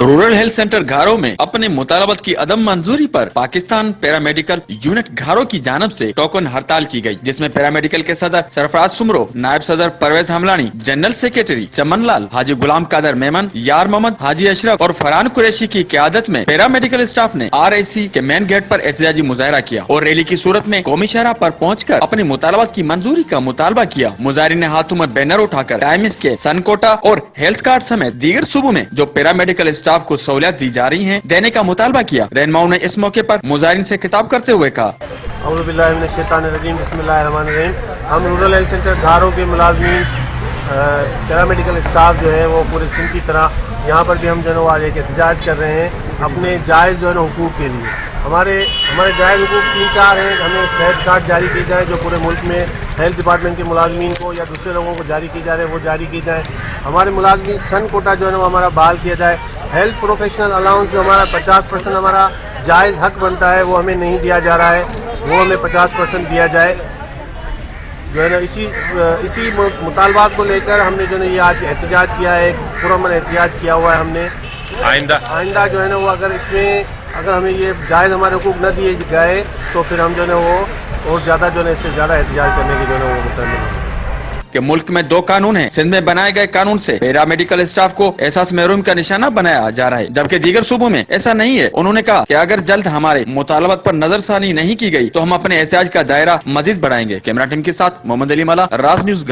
Rural health centre घारो में अपने मुतालबत की अदम मंजूरी पर पाकिस्तान पैरामेडिकल यूनिट घारो की जानब से टोकन हड़ताल की गई, जिसमें पैरामेडिकल के सदर सरफराज सुमरो, नायब सदर परवेज हमलानी, जनरल सेक्रेटरी चमन लाल, हाजी गुलाम कादर मेमन, यार मोहम्मद, हाजी अशरफ और फरहान कुरैशी की क़यादत में पैरामेडिकल स्टाफ ने RIC के मेन गेट पर एहतजाजी मुजाहरा किया और रैली की सूरत में कौमी शहरा पर पहुँचकर अपनी मुतालबत की मंजूरी का मुतालबा किया। मुजाहिरीन ने हाथों में बैनर उठाकर टाइम्स के सन कोटा और हेल्थ कार्ड समेत दीगर सूबों में जो पैरामेडिकल स्टाफ को सहूलियत दी जा रही हैं देने का मुतालबा किया। रहनुमाओं ने इस मौके पर मुजाहिरीन से खिताब करते हुए कहा, हम रूरल हेल्थ सेंटर घारो के मुलाजमीन पैरामेडिकल स्टाफ जो है वो पूरे सिंध की तरह यहाँ पर भी हम जो है आज एक एहतजाज कर रहे हैं अपने जायज़ जो है हुकूक के लिए। हमारे जायज़ हुकूक 3-4 हैं। हमें सेहत कार्ड जारी की जाए जो पूरे मुल्क में हेल्थ डिपार्टमेंट के मुलाजमीन को या दूसरे लोगों को जारी की जा रहे हैं वो जारी की जाए। हमारे मुलाजमीन सन कोटा जो है वो हमारा बहाल किया जाए। हेल्थ प्रोफेशनल अलाउंस जो हमारा 50% हमारा जायज़ हक बनता है वो हमें नहीं दिया जा रहा है, वो हमें 50% दिया जाए। जो है ना इसी मुतालबात को लेकर हमने जो है ये आज एहतजाज किया है, एक पुरअमन एहतजाज किया हुआ है हमने। आइंदा जो है ना वो अगर हमें ये जायज़ हमारे हुकूक न दिए गए तो फिर हम जो है वो और ज़्यादा जो है इससे ज़्यादा एहतजाज करने की जो है वो मुतमिल है। कि मुल्क में 2 कानून हैं। सिंध में बनाए गए कानून से पैरामेडिकल स्टाफ को एहसास महरूम का निशाना बनाया जा रहा है, जबकि दीगर सूबों में ऐसा नहीं है। उन्होंने कहा कि अगर जल्द हमारे मुतालबत पर नजरसानी नहीं की गई तो हम अपने एहतजाज का दायरा मजीद बढ़ाएंगे। कैमरा टीम के साथ मोहम्मद अली मला, राज न्यूज़।